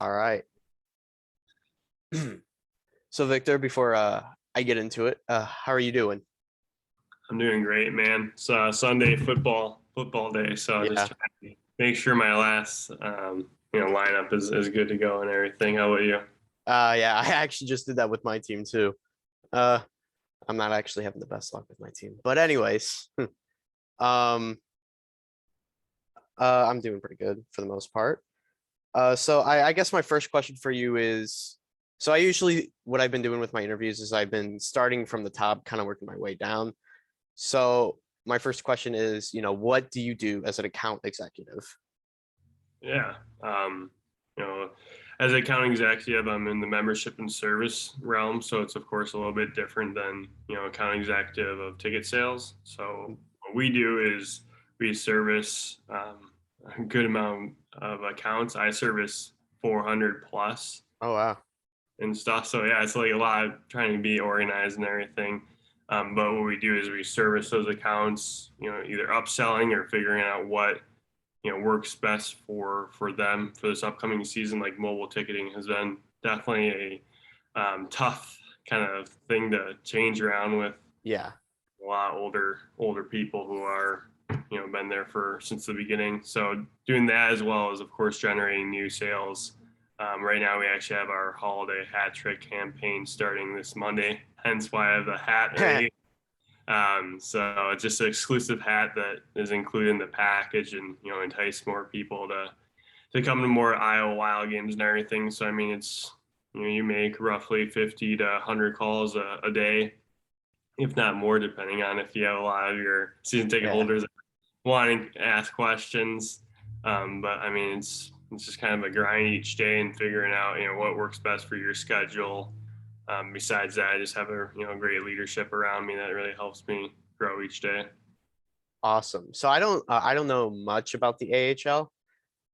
All right. So Victor, before I get into it, how are you doing? I'm doing great, man. It's Sunday football day, so I'm just Yeah. trying to make sure my last lineup is good to go and everything. How about you? Yeah, I actually just did that with my team too. Uh, I'm not actually having the best luck with my team, but anyways, um, I'm doing pretty good for the most part. So I guess my first question for you is, so I usually what I've been doing with my interviews is I've been starting from the top, kind of working my way down. So my first question is, what do you do as an account executive? Yeah. You know, as an account executive, I'm in the membership and service realm, so it's of course a little bit different than account executive of ticket sales. So what we do is we service a good amount of accounts. I service 400 plus Oh wow. and stuff. So yeah, it's like a lot of trying to be organized and everything. But what we do is we service those accounts, either upselling or figuring out what works best for them for this upcoming season. Like mobile ticketing has been definitely a tough kind of thing to change around with Yeah. a lot older people who are been there for since the beginning. So doing that as well as of course generating new sales. Right now we actually have our holiday hat trick campaign starting this Monday. Hence why I have the hat. So it's just an exclusive hat that is included in the package and entice more people to come to more Iowa Wild games and everything. So I mean it's you make roughly 50 to 100 calls a day, if not more, depending on if you have a lot of your season ticket Yeah. holders wanting to ask questions. But I mean, it's just kind of a grind each day and figuring out what works best for your schedule. Besides that, I just have a great leadership around me that really helps me grow each day. Awesome. So I don't know much about the AHL.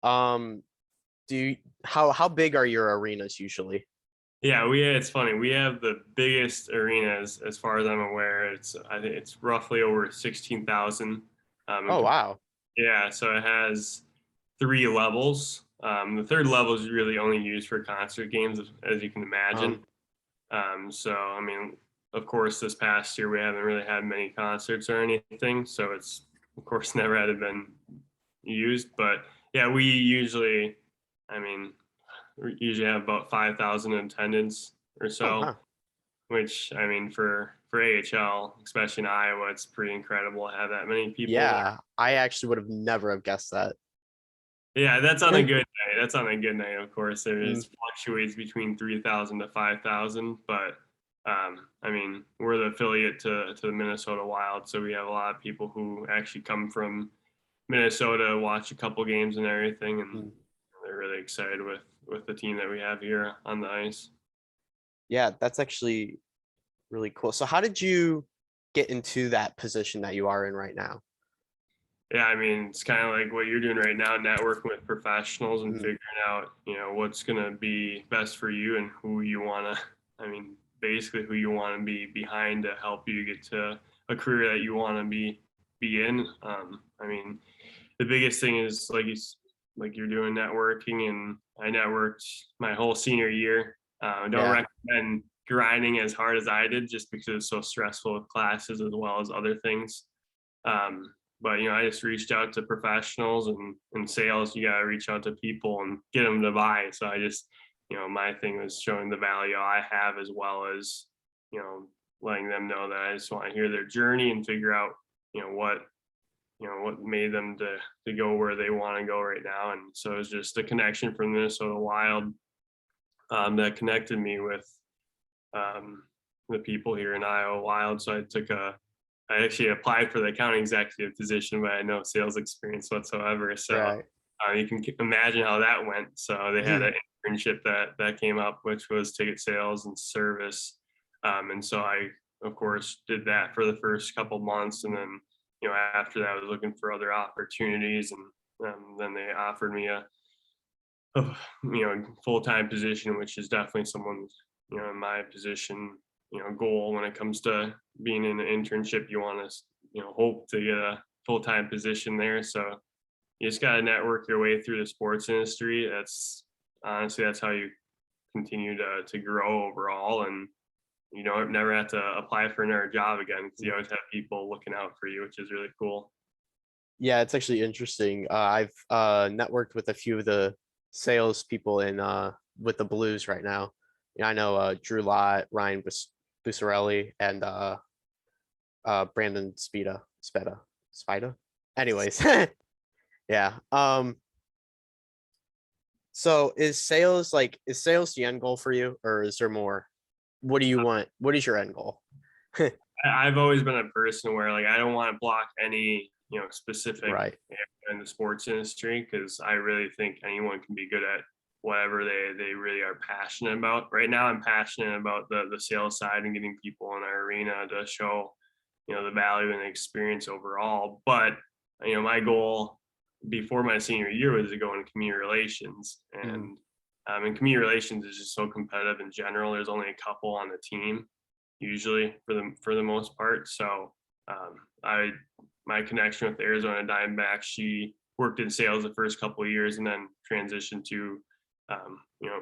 Um, do you, how big are your arenas usually? Yeah, it's funny. We have the biggest arenas as far as I'm aware. I think it's roughly over 16,000. Oh wow. Yeah, so it has three levels. The third level is really only used for concert games, as you can imagine. Um, So, I mean, of course, this past year we haven't really had many concerts or anything, so it's of course never had been used. But yeah, I mean, we usually have about 5,000 in attendance or oh so, wow. which I mean for AHL, especially in Iowa, it's pretty incredible to have that many people there. Yeah, I actually would have never have guessed that. Yeah, that's on a good night. That's on a good night, of course. There Mm, is fluctuates between 3,000 to 5,000, but I mean, we're the affiliate to the Minnesota Wild, so we have a lot of people who actually come from Minnesota, watch a couple games and everything, and mm. they're really excited with the team that we have here on the ice. Yeah, that's actually really cool. So how did you get into that position that you are in right now? Yeah, I mean, it's kind of like what you're doing right now, networking with professionals and Mm, figuring out, what's going to be best for you and who you want to, I mean, basically who you want to be behind to help you get to a career that you want to be in. I mean, the biggest thing is like you're doing networking, and I networked my whole senior year. I don't yeah. recommend grinding as hard as I did just because it's so stressful with classes as well as other things. But I just reached out to professionals and in sales, you gotta reach out to people and get them to buy. So I just, my thing was showing the value I have as well as, you know, letting them know that I just want to hear their journey and figure out, you know, what, what made them to go where they want to go right now. And so it's just a connection from Minnesota Wild that connected me with um, the people here in Iowa Wild. So I actually applied for the account executive position, but I had no sales experience whatsoever. So Right. you can imagine how that went. So they had an internship that came up, which was ticket sales and service. And so I, of course, did that for the first couple months, and then after that, I was looking for other opportunities, and then they offered me a full time position, which is definitely someone's in my position goal when it comes to being in an internship. You want to hope to get a full time position there. So you just got to network your way through the sports industry. That's honestly, that's how you continue to grow overall, and you don't never have to apply for another job again because you always have people looking out for you, which is really cool. Yeah, it's actually interesting. I've networked with a few of the sales people in with the Blues right now. Yeah, I know Drew Lott, Ryan Busarelli, and Brandon Spida. Anyways, yeah. So is sales the end goal for you, or is there more? What do you want? What is your end goal? I've always been a person where like I don't want to block any specific Right. area in the sports industry because I really think anyone can be good at whatever they really are passionate about. Right now, I'm passionate about the sales side and getting people in our arena to show the value and the experience overall. But my goal before my senior year was to go into community relations, Mhm. and community relations is just so competitive in general. There's only a couple on the team usually for the most part. So I my connection with the Arizona Diamondbacks, she worked in sales the first couple of years and then transitioned to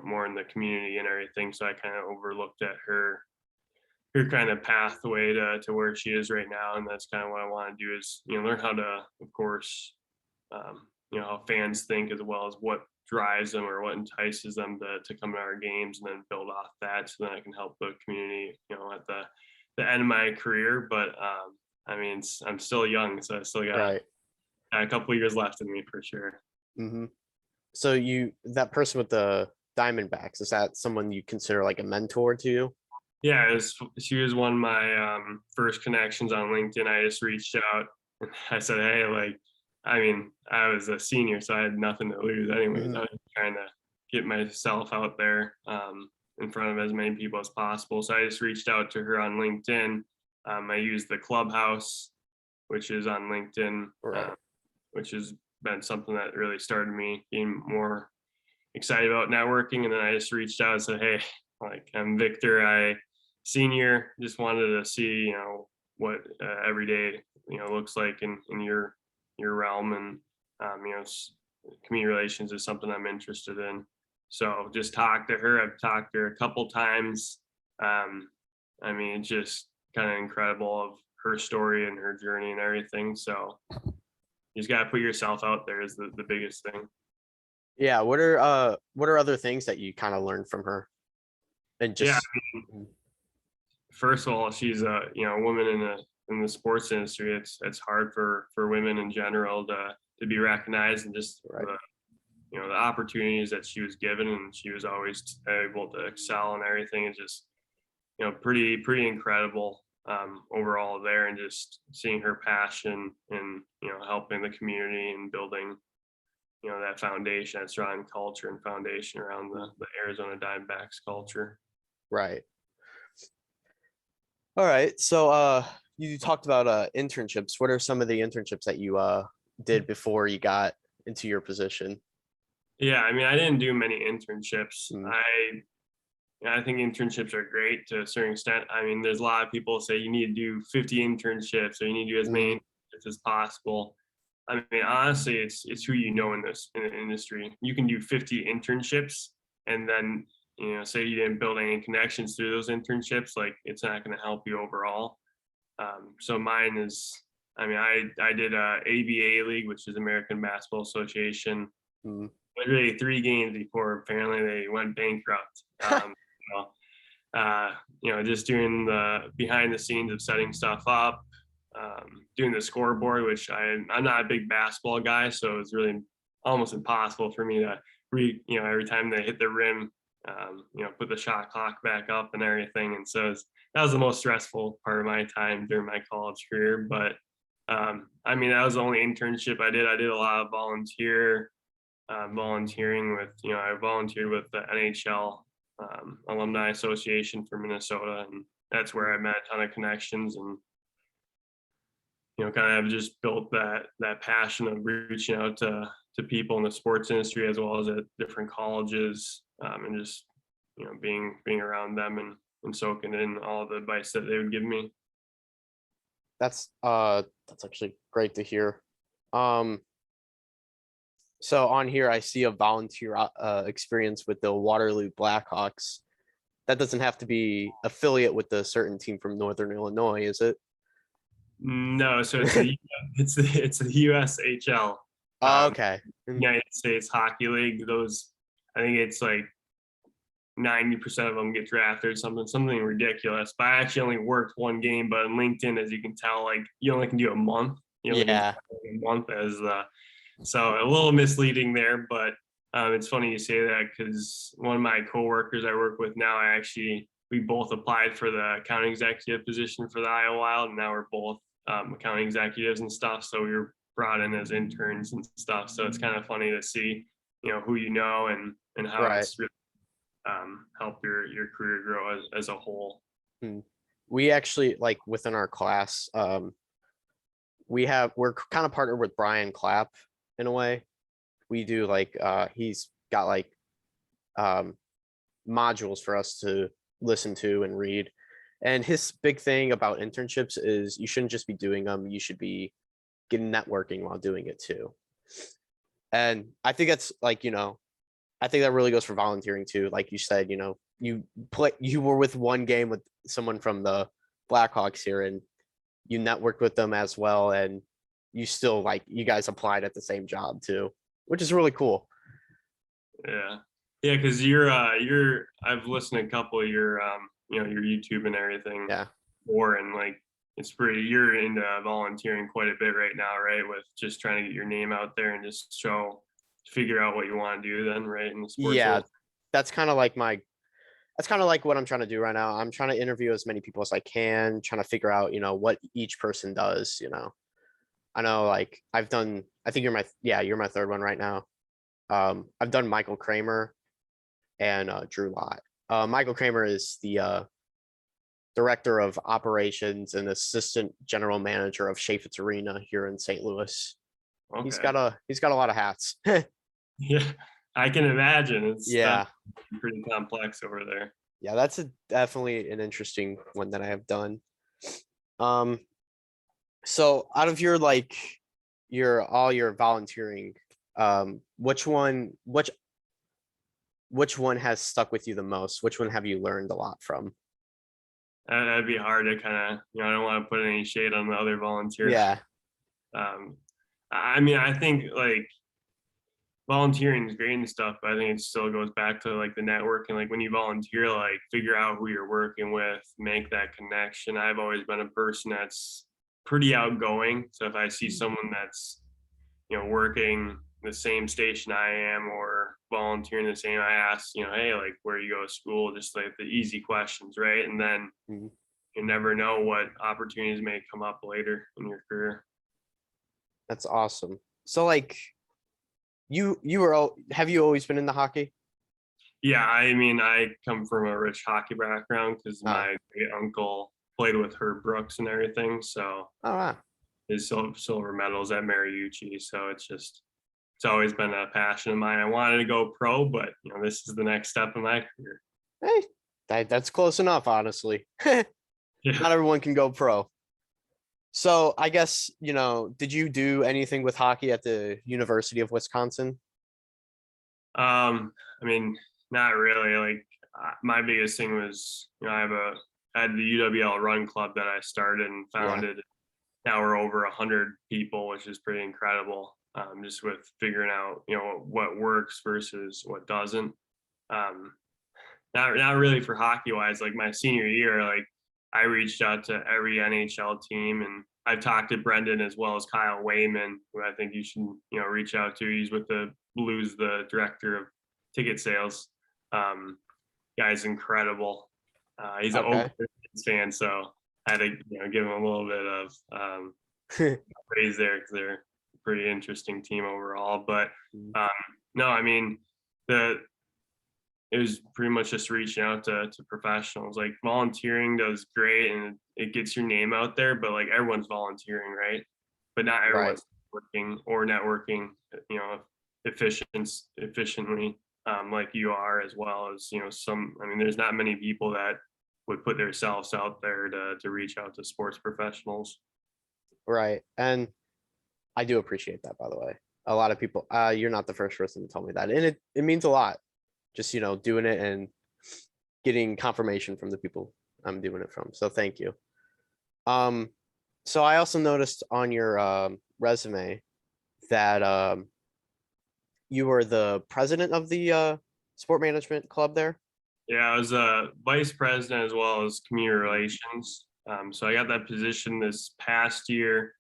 more in the community and everything. So I kind of overlooked at her kind of pathway to where she is right now, and that's kind of what I want to do is learn how to, of course, how fans think as well as what drives them or what entices them to come to our games, and then build off that so then I can help the community at the end of my career. But I mean, I'm still young, so I still got Right. a couple of years left in me for sure. Hmm. So that person with the Diamondbacks, is that someone you consider like a mentor to you? Yeah, she was one of my first connections on LinkedIn. I just reached out and I said, hey, like, I mean, I was a senior, so I had nothing to lose anyways. Mhm. I was trying to get myself out there in front of as many people as possible. So I just reached out to her on LinkedIn. I used the Clubhouse, which is on LinkedIn, Right. which has been something that really started me being more excited about networking. And then I just reached out and said, hey, like, I'm Victor. I senior, just wanted to see, what every day, looks like in your realm. And, community relations is something I'm interested in. So just talked to her. I've talked to her a couple times. I mean, it's just kind of incredible of her story and her journey and everything. So you just got to put yourself out there is the biggest thing. Yeah. What are other things that you kind of learned from her? And Yeah, just first of all, she's a woman in the sports industry. It's hard for women in general to be recognized, and just right. the opportunities that she was given, and she was always able to excel and everything. Is just pretty incredible overall there, and just seeing her passion and helping the community and building that foundation, that strong culture and foundation around the Arizona Diamondbacks culture. Right. All right. So you talked about internships. What are some of the internships that you did before you got into your position? Yeah, I mean, I didn't do many internships. Mm. I think internships are great to a certain extent. I mean, there's a lot of people say you need to do 50 internships or you need to do as many Mhm. internships as possible. I mean, honestly, it's who you know in the industry. You can do 50 internships and then say you didn't build any connections through those internships, like it's not going to help you overall. So mine is, I mean, I did a ABA league, which is American Basketball Association, Mhm. literally 3 games before apparently they went bankrupt. Just doing the behind the scenes of setting stuff up, doing the scoreboard, which I'm not a big basketball guy, so it was really almost impossible for me to read, every time they hit the rim, put the shot clock back up and everything. And so that was the most stressful part of my time during my college career. But I mean, that was the only internship I did. I did a lot of volunteering with, I volunteered with the NHL Alumni Association for Minnesota, and that's where I met a ton of connections and kind of just built that passion of reaching out to people in the sports industry as well as at different colleges, and just being around them and soaking in all the advice that they would give me. That's actually great to hear. Um So on here, I see a volunteer experience with the Waterloo Blackhawks. That doesn't have to be affiliate with a certain team from Northern Illinois, is it? No, so it's the USHL, Oh, okay. United States Hockey League. Those, I think it's like 90% of them get drafted or something ridiculous. But I actually only worked one game, but on LinkedIn, as you can tell, like you only can do a month. You only can Yeah. do a month as the, so a little misleading there, but it's funny you say that because one of my coworkers I work with now, we both applied for the accounting executive position for the Iowa Wild, and now we're both accounting executives and stuff. So we were brought in as interns and stuff. So it's kind of funny to see, who you know and how Right. it's really helped your career grow as a whole. We actually, like, within our class, we're kind of partnered with Brian Clapp in a way. We do like he's got like modules for us to listen to and read. And his big thing about internships is you shouldn't just be doing them, you should be getting networking while doing it too. And I think that's like, I think that really goes for volunteering too. Like you said, you were with one game with someone from the Blackhawks here and you networked with them as well. And you still like, you guys applied at the same job too, which is really cool. Yeah. Yeah, because I've listened to a couple of your your YouTube and everything. Yeah. And like you're into volunteering quite a bit right now, right? With just trying to get your name out there and just figure out what you want to do then, right? In the sports Yeah. world. That's kind of like what I'm trying to do right now. I'm trying to interview as many people as I can, trying to figure out, what each person does. I know like I think you're my third one right now. I've done Michael Kramer and Drew Lott. Michael Kramer is the director of operations and assistant general manager of Chaffetz Arena here in St. Louis. Okay. He's got a lot of hats. Yeah, I can imagine. It's Yeah. pretty complex over there. Yeah, that's definitely an interesting one that I have done. So out of your all your volunteering, which one has stuck with you the most? Which one have you learned a lot from? That'd be hard to kind of, I don't want to put any shade on the other volunteers. Yeah. I mean, I think like volunteering is great and stuff, but I think it still goes back to like the networking. Like when you volunteer, like figure out who you're working with, make that connection. I've always been a person that's pretty outgoing. So if I see someone that's, working the same station I am or volunteering the same, I ask, hey, like where you go to school, just like the easy questions, right? And then Mhm. you never know what opportunities may come up later in your career. That's awesome. So like have you always been into hockey? Yeah, I mean, I come from a rich hockey background because Oh. my great uncle played with Herb Brooks and everything. So Oh wow. his silver medals at Mariucci. So it's always been a passion of mine. I wanted to go pro, but this is the next step in my career. Hey, that's close enough, honestly. Yeah. Not everyone can go pro. So I guess, did you do anything with hockey at the University of Wisconsin? I mean, not really. Like my biggest thing was, I had the UWL run club that I started and founded. Yeah. Now we're over 100 people, which is pretty incredible. Just with figuring out, what works versus what doesn't. Not really for hockey wise. Like my senior year, like I reached out to every NHL team, and I've talked to Brendan as well as Kyle Wayman, who I think you should, reach out to. He's with the Blues, the director of ticket sales. Guy's incredible. He's an Oakland fan, so I had to give him a little bit of praise there because they're a pretty interesting team overall. But no, I mean it was pretty much just reaching out to professionals. Like volunteering does great and it gets your name out there, but like everyone's volunteering, right? But not everyone's working or networking, efficiently, like you are, as well as, there's not many people that would put themselves out there to reach out to sports professionals. Right. And I do appreciate that, by the way. a lot of people, you're not the first person to tell me that. And it means a lot. Just, doing it and getting confirmation from the people I'm doing it from. So thank you. So I also noticed on your resume that you were the president of the sport management club there. Yeah, I was a vice president as well as community relations. So I got that position this past year,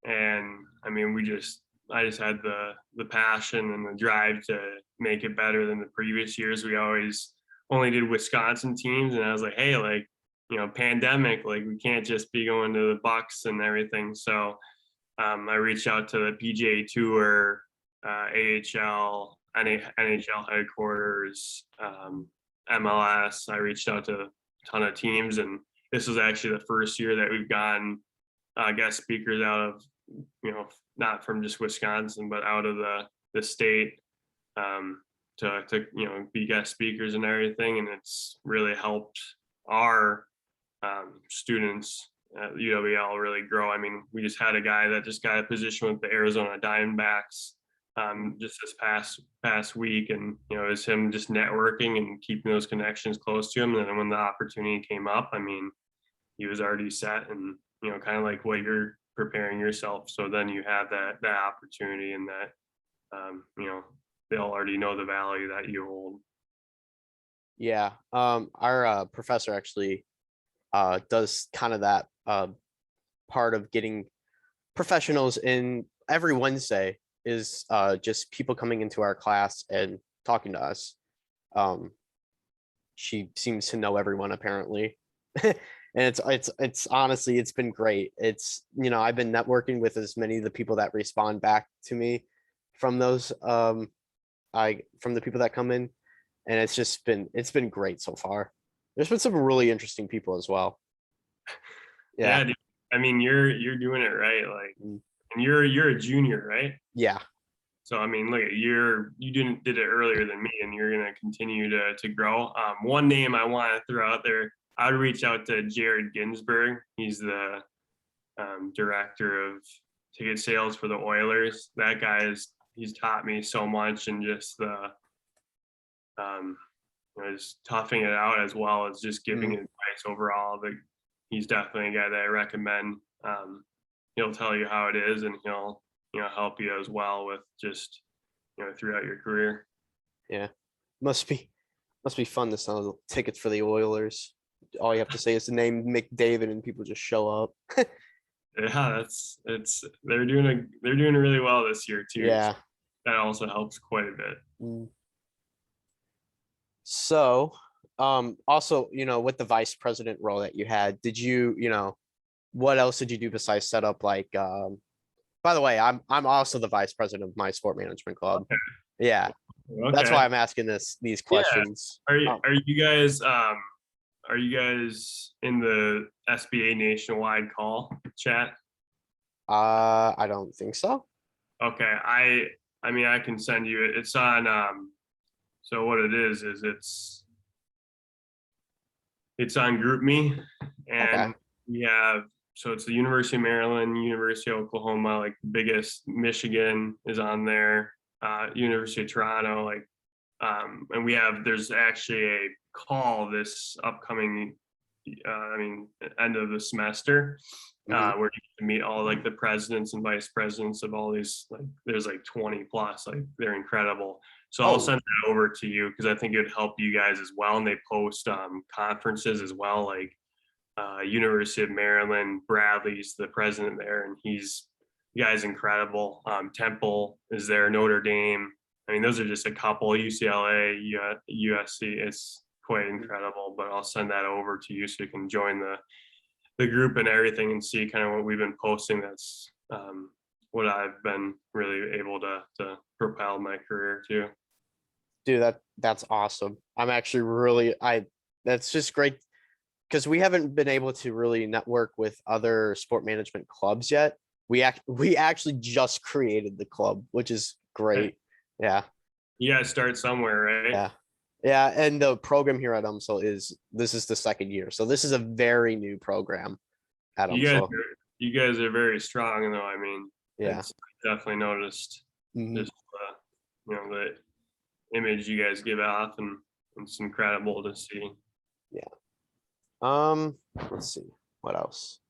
and I mean, I just had the passion and the drive to make it better than the previous years. We always only did Wisconsin teams, and I was like, hey, like, pandemic, like we can't just be going to the Bucks and everything. So I reached out to the PGA Tour, AHL, NHL headquarters, MLS. I reached out to a ton of teams, and this was actually the first year that we've gotten guest speakers out of, not from just Wisconsin, but out of the state, to be guest speakers and everything. And it's really helped our students at UWL really grow. I mean, we just had a guy that just got a position with the Arizona Diamondbacks just this past week, and it was him just networking and keeping those connections close to him. And then when the opportunity came up, I mean, he was already set, and kind of like what you're preparing yourself. So then you have that opportunity, and that they'll already know the value that you hold. Yeah. Our professor actually does kind of that part of getting professionals in every Wednesday is just people coming into our class and talking to us. She seems to know everyone apparently. And it's honestly, it's been great. It's, I've been networking with as many of the people that respond back to me from those from the people that come in, and it's been great so far. There's been some really interesting people as well. Yeah, dude. I mean, you're doing it right, like, and you're a junior, right? Yeah. So I mean, look, you did it earlier than me, and you're gonna continue to grow. One name I want to throw out there, I'd reach out to Jared Ginsberg. He's the director of ticket sales for the Oilers. That guy he's taught me so much, and just just toughing it out as well as just giving advice overall. He's definitely a guy that I recommend. He'll tell you how it is, and he'll help you as well with just throughout your career. Yeah, must be fun to sell tickets for the Oilers. All you have to say is the name McDavid, and people just show up. Yeah, they're doing really well this year too. Yeah, so that also helps quite a bit. So, also, with the vice president role that you had, did you, what else did you do besides set up by the way, I'm also the vice president of my sport management club. Okay. Yeah. Okay. That's why I'm asking these questions. Yeah. Are you guys in the SBA nationwide call chat? I don't think so. Okay. I mean, I can send you it. It's on so what it is it's on GroupMe, and we have, so it's the University of Maryland, University of Oklahoma, like the biggest, Michigan is on there, University of Toronto, like, and there's actually a call this upcoming, end of the semester, where you can meet all like the presidents and vice presidents of all these, like there's like 20 plus, like they're incredible. So I'll send that over to you because I think it would help you guys as well. And they post conferences as well, like University of Maryland, Bradley's the president there, and the guy's incredible. Temple is there, Notre Dame. I mean, those are just a couple, UCLA, USC. It's quite incredible, but I'll send that over to you so you can join the group and everything and see kind of what we've been posting. That's what I've been really able to propel my career to. Dude, that's awesome. I'm actually that's just great because we haven't been able to really network with other sport management clubs yet. We actually just created the club, which is great. Yeah. You gotta start somewhere, right? Yeah. Yeah. And the program here at UMSL this is the second year. So this is a very new program at UMSL. You guys are very strong though. I mean, yeah, it's definitely noticed. Mhm. just the image you guys give off, and it's incredible to see. Yeah. Let's see. What else?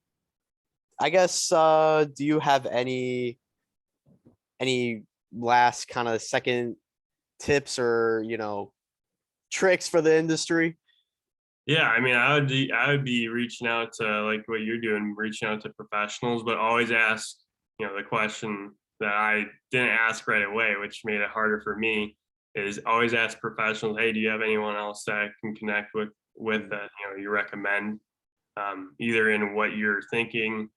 I guess do you have any last kind of second tips or, tricks for the industry? Yeah, I mean, I would be reaching out to, like what you're doing, reaching out to professionals, but always ask, the question that I didn't ask right away, which made it harder for me, is always ask professionals, hey, do you have anyone else that I can connect with that you recommend, either in what you're thinking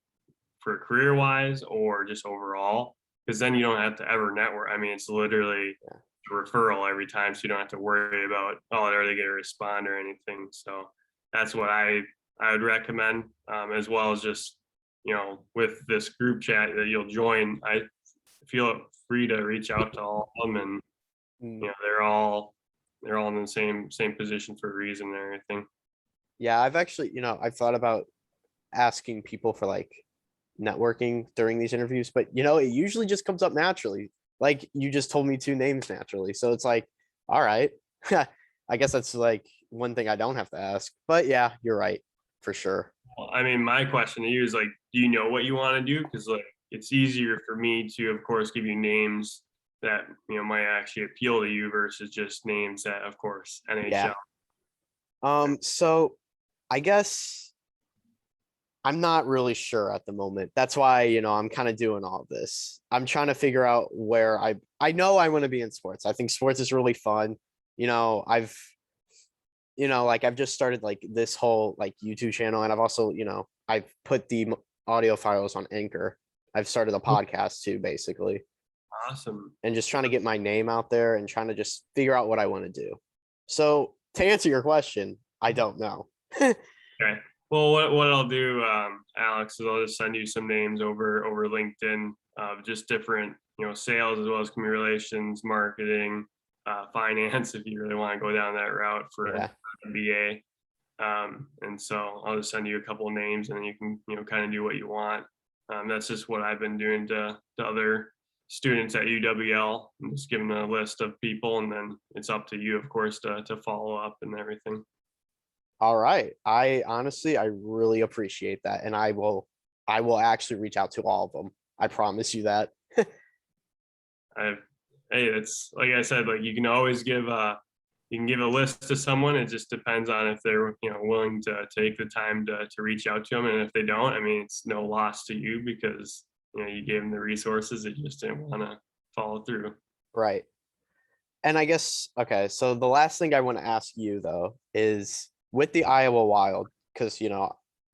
for career wise or just overall, because then you don't have to ever network. I mean, it's literally Yeah. a referral every time, so you don't have to worry about, oh, are they going to respond or anything. So that's what I would recommend, as well as just with this group chat that you'll join. I feel free to reach out to all of them, and Mm. they're all in the same position for a reason and everything. Yeah, I've actually, I've thought about asking people for like networking during these interviews, but it usually just comes up naturally. Like you just told me two names naturally. So it's like, all right. I guess that's like one thing I don't have to ask. But yeah, you're right for sure. Well, I mean, my question to you is like, do you know what you want to do? Because like, it's easier for me to, of course, give you names that might actually appeal to you versus just names that, of course, Yeah. NHL. So I guess I'm not really sure at the moment. That's why, I'm kind of doing all this. I'm trying to figure out where I know I want to be in sports. I think sports is really fun. I've like I've just started like this whole like YouTube channel, and I've also, I've put the audio files on Anchor. I've started a podcast too, basically, Awesome. and just trying to get my name out there and trying to just figure out what I want to do. So to answer your question, I don't know. Okay. Well, what I'll do, Alex, is I'll just send you some names over LinkedIn of just different, sales as well as community relations, marketing, finance, if you really want to go down that route for Yeah. MBA. And so I'll just send you a couple of names, and then you can, kind of do what you want. That's just what I've been doing to other students at UWL. I'm just giving a list of people, and then it's up to you, of course, to follow up and everything. All right. I really appreciate that. And I will actually reach out to all of them. I promise you that. I, hey, it's like I said, like you can give a list to someone. It just depends on if they're willing to take the time to reach out to them, and if they don't, I mean, it's no loss to you because you gave them the resources. They just didn't want to follow through. Right. And I guess, okay, so the last thing I want to ask you though is with the Iowa Wild, because,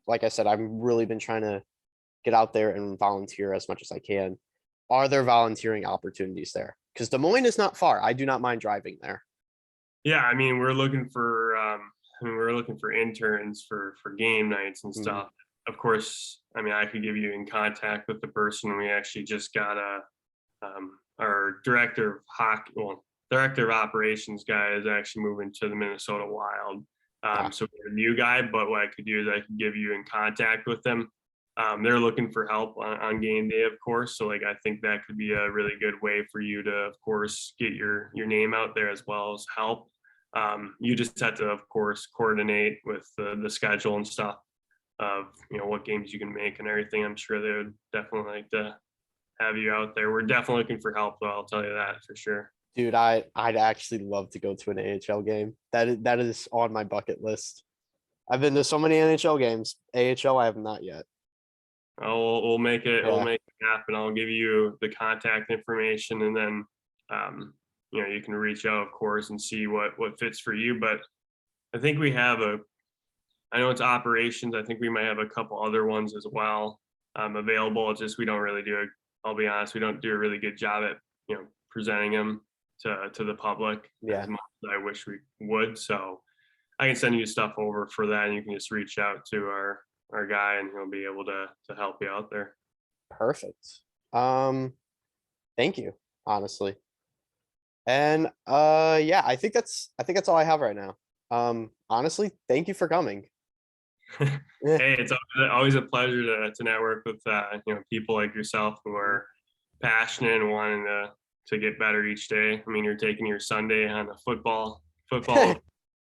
like I said, I've really been trying to get out there and volunteer as much as I can. Are there volunteering opportunities there? Because Des Moines is not far. I do not mind driving there. Yeah, I mean, we're looking for interns for game nights and Mhm. stuff. Of course, I mean, I could give you in contact with the person. We actually just got our director of hockey, well, director of operations guy is actually moving to the Minnesota Wild. Ah, So we're a new guy, but what I could do is I could give you in contact with them. They're looking for help on game day, of course. So like I think that could be a really good way for you to, of course, get your name out there as well as help. You just have to, of course, coordinate with the schedule and stuff of what games you can make and everything. I'm sure they would definitely like to have you out there. We're definitely looking for help, though. I'll tell you that for sure. dude, I'd actually love to go to an AHL game. That is on my bucket list. I've been to so many NHL games. AHL, I have not yet. We'll make it. We'll Yeah. make it happen. I'll give you the contact information, and then you can reach out, of course, and see what fits for you. But I think we have a. I know it's operations. I think we might have a couple other ones as well available. It's just we don't really do it. I'll be honest, we don't do a really good job at presenting them to the public Yeah. as much as I wish we would. So I can send you stuff over for that, and you can just reach out to our guy, and he'll be able to help you out there. Perfect. Um, Thank you, honestly. And yeah, I think that's all I have right now. Honestly, thank you for coming. Eh, Hey, it's always a pleasure to network with people like yourself who mm, are passionate and wanting to get better each day. I mean, you're taking your Sunday on a football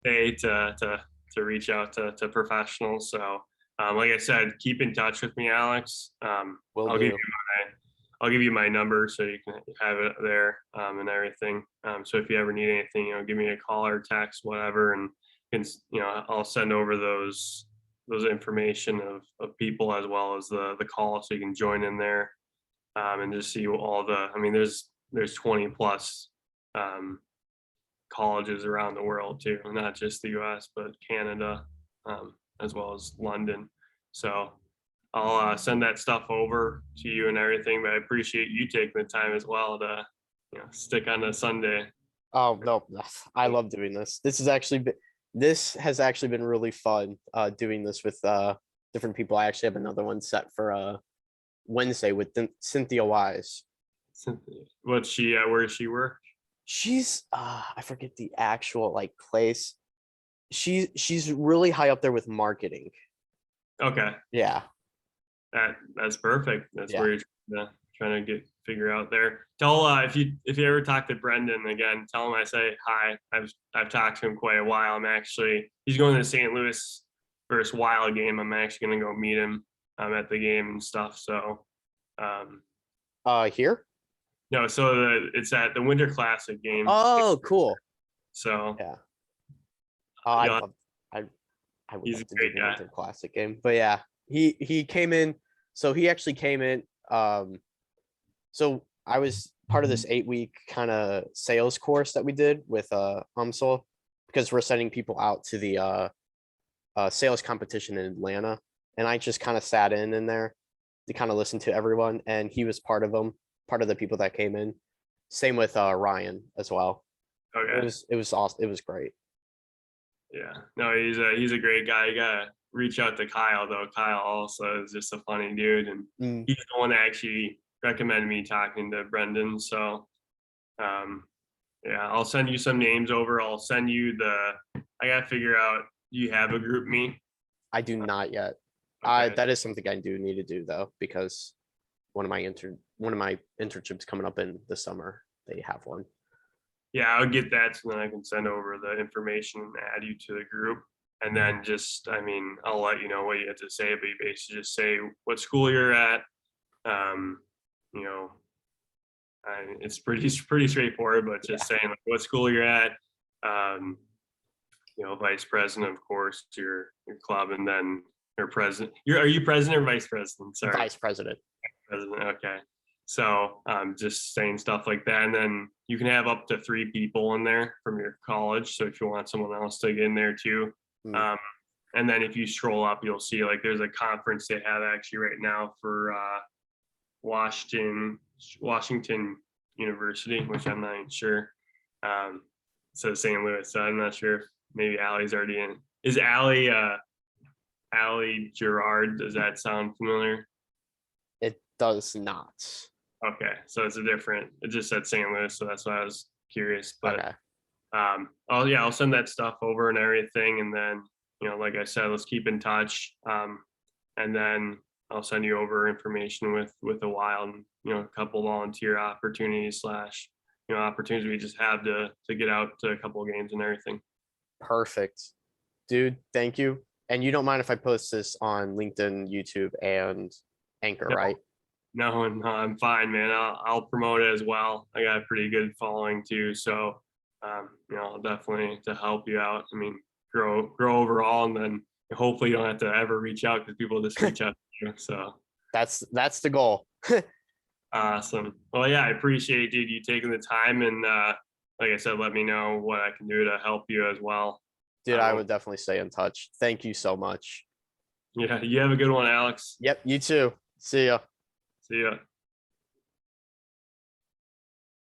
day to reach out to professionals. So, like I said, keep in touch with me, Alex. Will I'll give do. I'll give you my number so you can have it there, and everything. So if you ever need anything, give me a call or text, whatever, and I'll send over those information of people as well as the call, so you can join in there, and just see all the. I mean, there's 20 plus colleges around the world too, not just the U.S. but Canada, as well as London. So I'll send that stuff over to you and everything. But I appreciate you taking the time as well to stick on a Sunday. Oh no, I love doing this. This has actually been really fun doing this with different people. I actually have another one set for Wednesday with Cynthia Wise. What's she at? Where does she work? She's I forget the actual like place. She's really high up there with marketing. Okay, Yeah. that's perfect. That's Yeah. where you're trying to figure out there. Tell if you ever talk to Brendan again, tell him I say hi. I've talked to him quite a while. He's going to the St. Louis versus Wild game. I'm actually gonna go meet him at the game and stuff. So Here? no, so it's at the Winter Classic game. Oh, cool. So Yeah. yeah, I would he's love a to do great the guy. Winter Classic game. But yeah, he came in. So he actually came in. So I was part of this 8-week kind of sales course that we did with UMSL, because we're sending people out to the sales competition in Atlanta. And I just kind of sat in there to kind of listen to everyone. And he was part of them, part of the people that came in. Same with Ryan as well. Okay. It was awesome. It was great. Yeah, no, he's a great guy. You gotta reach out to Kyle though. Kyle also is just a funny dude, and he's the one that actually recommended me talking to Brendan. So, yeah, I'll send you some names over. I'll send you I gotta figure out. Do you have a group me? I do not yet. Okay. That is something I do need to do though, because one of my internships coming up in the summer, they have one. Yeah, I'll get that so then I can send over the information and add you to the group. And then I'll let you know what you have to say, but you basically just say what school you're at. You know, it's pretty straightforward, but just saying like what school you're at. Vice president, of course, your club, and then your president. Are you president or vice president? Sorry, Vice president. president. Okay. So just saying stuff like that. And then you can have up to 3 people in there from your college. So if you want someone else to get in there too. And then if you scroll up, you'll see like there's a conference they have actually right now for Washington University, which I'm not even sure. So St. Louis. So I'm not sure if maybe Allie's already in. Is Allie Gerard? Does that sound familiar? It does not. Okay, so it just said St. Louis, so that's why I was curious. But Okay. I'll send that stuff over and everything, and then like I said, let's keep in touch. And then I'll send you over information with a Wild, a couple volunteer opportunities / opportunities we just have to get out to a couple of games and everything. Perfect. Dude, thank you. And you don't mind if I post this on LinkedIn, YouTube, and Anchor, right? No, I'm fine, man. I'll promote it as well. I got a pretty good following too, so I'll definitely to help you out. I mean, grow overall, and then hopefully you don't have to ever reach out because people just reach out to you. So that's the goal. Awesome. Well, yeah, I appreciate you taking the time, and like I said, let me know what I can do to help you as well. Dude, I would definitely stay in touch. Thank you so much. Yeah, you have a good one, Alex. Yep, you too. See ya. See ya.